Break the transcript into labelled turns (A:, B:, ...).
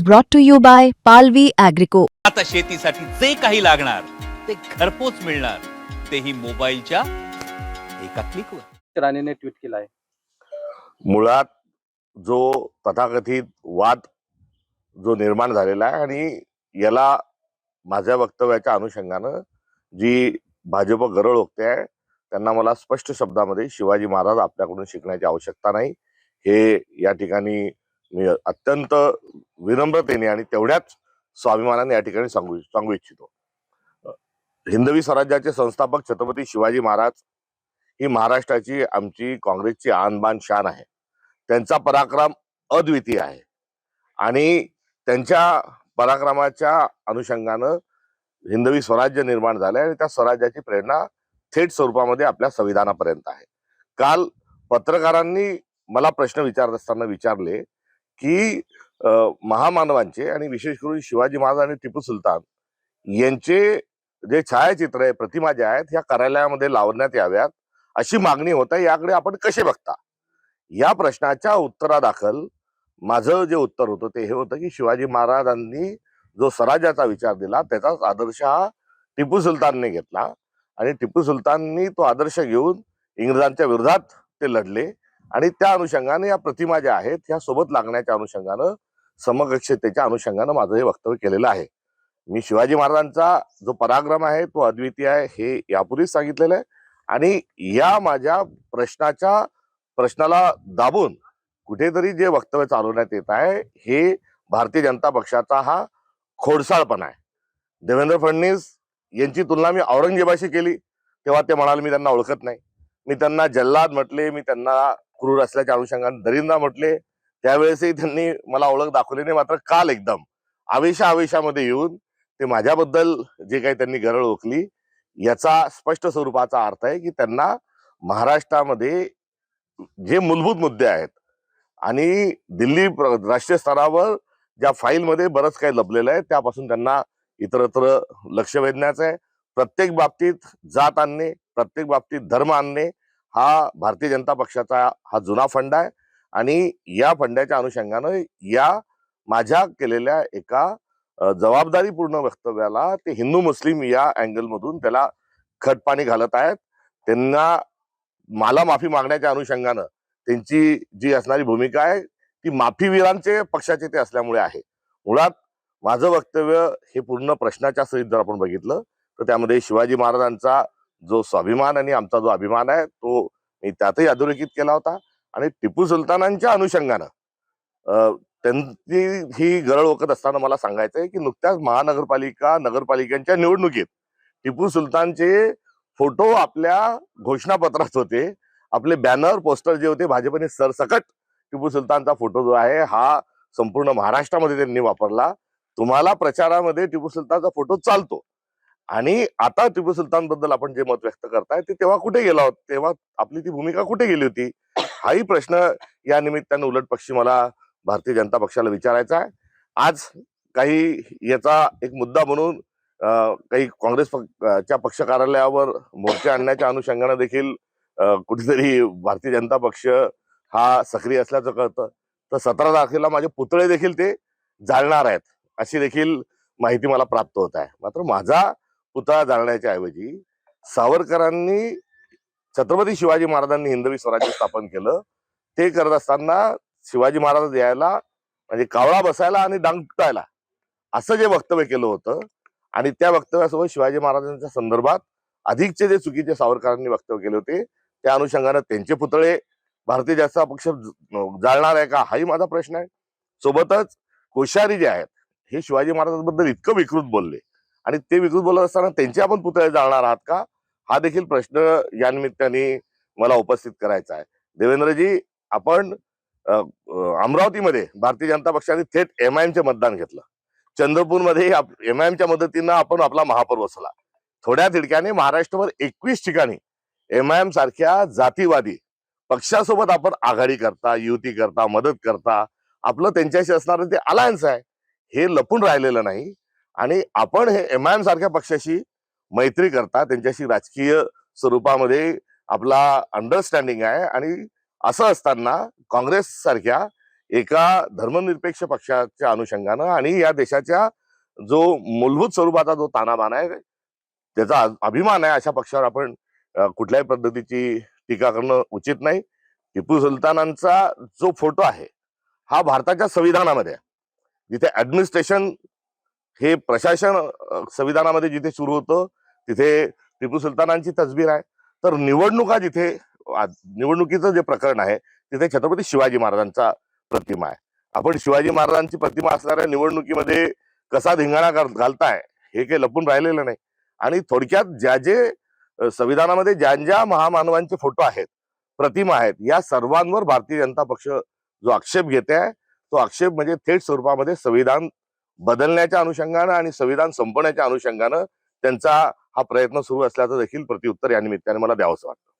A: brought to you by Palvi Agrico.
B: आता शेतीसाठी जे काही लागणार ते घरपोच मिळणार, तेही मोबाईलच्या एका क्लिकवर.
C: राणेने ट्विट केला आहे.
D: मुळात जो तथाकथित वाद जो निर्माण झालेला आहे आणि याला माझ्या वक्तव्याच्या अनुषंगानं जी भाजप गरळ ओकते आहे त्यांना मला स्पष्ट शब्दामध्ये शिवाजी महाराज आपल्याकडून शिकण्याची आवश्यकता नाही हे या ठिकाणी मी अत्यंत विनम्रतेने आणि तेवढ्याच स्वाभिमानाने या ठिकाणी सांगू इच्छितो. हिंदवी स्वराज्याचे संस्थापक छत्रपती शिवाजी महाराज ही महाराष्ट्राची आमची काँग्रेसची आणबाण शान आहे. त्यांचा पराक्रम अद्वितीय आहे आणि त्यांच्या पराक्रमाच्या अनुषंगानं हिंदवी स्वराज्य निर्माण झालंय आणि त्या स्वराज्याची प्रेरणा थेट स्वरूपामध्ये आपल्या संविधानापर्यंत आहे. काल पत्रकारांनी मला प्रश्न विचारत असताना विचारले की महामानवांचे आणि विशेष करून शिवाजी महाराज आणि टिपू सुलतान यांचे जे छायाचित्र आहे, प्रतिमा ज्या आहेत ह्या कार्यालयामध्ये लावण्यात याव्यात अशी मागणी होत आहे, याकडे आपण कसे बघता? या प्रश्नाच्या उत्तरादाखल माझं जे उत्तर होतं ते हे होतं की शिवाजी महाराजांनी जो स्वराज्याचा विचार दिला त्याचाच आदर्श हा टिपू सुलतानने घेतला आणि टिपू सुलताननी तो आदर्श घेऊन इंग्रजांच्या विरोधात ते लढले आणि त्या अनुषंगाने या प्रतिमा ज्या आहेत ह्या सोबत लागण्याच्या अनुषंगानं समकक्षतेच्या अनुषंगानं माझं हे वक्तव्य केलेलं आहे. मी शिवाजी महाराजांचा जो पराक्रम आहे तो अद्वितीय आहे हे यापूर्वीच सांगितलेलं आहे आणि या माझ्या प्रश्नाला दाबून कुठेतरी जे वक्तव्य चालवण्यात येत आहे हे भारतीय जनता पक्षाचा हा खोडसाळपणा आहे. देवेंद्र फडणवीस यांची तुलना मी औरंगजेबाशी केली तेव्हा ते म्हणाले मी त्यांना ओळखत नाही. मी त्यांना जल्लाद म्हटले, मी त्यांना क्रूर असल्याच्या अनुषंगाने दरिंदा म्हटले, त्यावेळेसही त्यांनी मला ओळख दाखवली नाही. मात्र काल एकदम आवेशामध्ये येऊन ते माझ्याबद्दल जे काही त्यांनी गरळ ओकली याचा स्पष्ट स्वरूपाचा अर्थ आहे की त्यांना महाराष्ट्रामध्ये जे मूलभूत मुद्दे आहेत आणि दिल्ली राष्ट्रीय स्तरावर ज्या फाईलमध्ये बरंच काही लपलेलं आहे त्यापासून त्यांना इतरत्र लक्ष वेधण्याचं आहे. प्रत्येक बाबतीत जात आणणे, प्रत्येक बाबतीत धर्म आणणे हा भारतीय जनता पक्षाचा हा जुना फंडा आहे आणि या फंड्याच्या अनुषंगानं या माझ्या केलेल्या एका जबाबदारीपूर्ण वक्तव्याला ते हिंदू मुस्लिम या अँगल मधून त्याला खतपाणी घालत आहेत. त्यांना मला माफी मागण्याच्या अनुषंगानं त्यांची जी असणारी भूमिका आहे ती माफीवीरांचे पक्षाचे ते असल्यामुळे आहे. मुळात माझं वक्तव्य हे पूर्ण प्रश्नाच्या सहित जर आपण बघितलं तर त्यामध्ये शिवाजी महाराजांचा जो स्वाभिमान आणि आमचा जो अभिमान आहे तो मी त्यातही अधोरेखित केला होता आणि टिपू सुलतानांच्या अनुषंगानं त्यांची ही गरळ ओकत असताना मला सांगायचंय की नुकत्याच नगरपालिकांच्या निवडणुकीत टिपू सुलतानचे फोटो आपल्या घोषणापत्रात होते. आपले बॅनर पोस्टर जे होते भाजपने सरसकट टिपू सुलतानचा फोटो जो आहे हा संपूर्ण महाराष्ट्रामध्ये त्यांनी वापरला. तुम्हाला प्रचारामध्ये टिपू सुलतानचा फोटो चालतो आणि आता टिपू सुलतान बद्दल आपण जे मत व्यक्त करताय ते तेव्हा कुठे गेला होता, तेव्हा आपली ती भूमिका कुठे गेली होती हाही प्रश्न या निमित्ताने उलट पक्षी मला भारतीय जनता पक्षाला विचारायचा आहे. आज काही याचा एक मुद्दा म्हणून काही काँग्रेसच्या पक्ष कार्यालयावर मोर्चे आणण्याच्या अनुषंगाने देखील कुठेतरी भारतीय जनता पक्ष हा सक्रिय असल्याचं कळतं. तर 17 तारखेला माझे पुतळे देखील ते जाळणार आहेत अशी देखील माहिती मला प्राप्त होत आहे. मात्र माझा पुतळा जाळण्याच्या ऐवजी सावरकरांनी छत्रपती शिवाजी महाराजांनी हिंदवी स्वराज्य स्थापन केलं ते करत असताना शिवाजी महाराज यायला म्हणजे कावळा बसायला आणि डांग तुटायला असं जे वक्तव्य केलं होतं आणि त्या वक्तव्यासोबत शिवाजी महाराजांच्या संदर्भात अधिकचे जे चुकीचे सावरकरांनी वक्तव्य केले होते त्या अनुषंगाने त्यांचे पुतळे भारतीय जनता पक्ष जाळणार आहे का हाही माझा प्रश्न आहे. सोबतच कोश्यारी जे आहेत हे शिवाजी महाराजांबद्दल इतकं विकृत बोलले आणि ते विकृत बोलत असताना त्यांचे आपण पुतळे जाळणार आहात का हा देखील प्रश्न या निमित्ताने मला उपस्थित करायचा आहे. देवेंद्रजी, आपण अमरावतीमध्ये भारतीय जनता पक्षाने थेट MIM मतदान घेतलं. चंद्रपूरमध्ये MIM मदतीनं आपण आपला महापौर बसवला. थोड्या तिडक्याने महाराष्ट्रभर 21 ठिकाणी MIM सारख्या जातीवादी पक्षासोबत आपण आघाडी करता, युती करता, मदत करता. आपलं त्यांच्याशी असणारं ते अलायन्स आहे हे लपून राहिलेलं नाही आणि आपण हे MIM सारख्या पक्षाशी मैत्री करता, त्यांच्याशी राजकीय स्वरूपामध्ये आपला अंडरस्टँडिंग आहे आणि असं असताना काँग्रेस सारख्या एका धर्मनिरपेक्ष पक्षाच्या अनुषंगानं आणि या देशाच्या जो मूलभूत स्वरूपाचा जो तानाबाण आहे त्याचा अभिमान आहे अशा पक्षावर आपण कुठल्याही पद्धतीची टीका करणं उचित नाही. टिपू सुलतानांचा जो फोटो आहे हा भारताच्या संविधानामध्ये आहे. जिथे ऍडमिनिस्ट्रेशन हे प्रशासन संविधानामध्ये जिथे सुरू होतं तिथे टिपू सुलतानांची तसबीर आहे. तर निवडणुका जिथे निवडणुकीचं जे प्रकरण आहे तिथे छत्रपती शिवाजी महाराजांचा प्रतिमा आहे. आपण शिवाजी महाराजांची प्रतिमा असणाऱ्या निवडणुकीमध्ये कसा धिंगाणा घालताय हे काही लपून राहिलेलं नाही. आणि थोडक्यात जे संविधानामध्ये ज्या महामानवांचे फोटो आहेत, प्रतिमा आहेत, या सर्वांवर भारतीय जनता पक्ष जो आक्षेप घेते आहे तो आक्षेप म्हणजे थेट स्वरूपामध्ये संविधान बदलण्याच्या अनुषंगानं आणि संविधान संपवण्याच्या अनुषंगानं त्यांचा हा प्रयत्न सुरू असल्याचं देखील प्रत्युत्तर या निमित्ताने मला द्यावंसं वाटतं.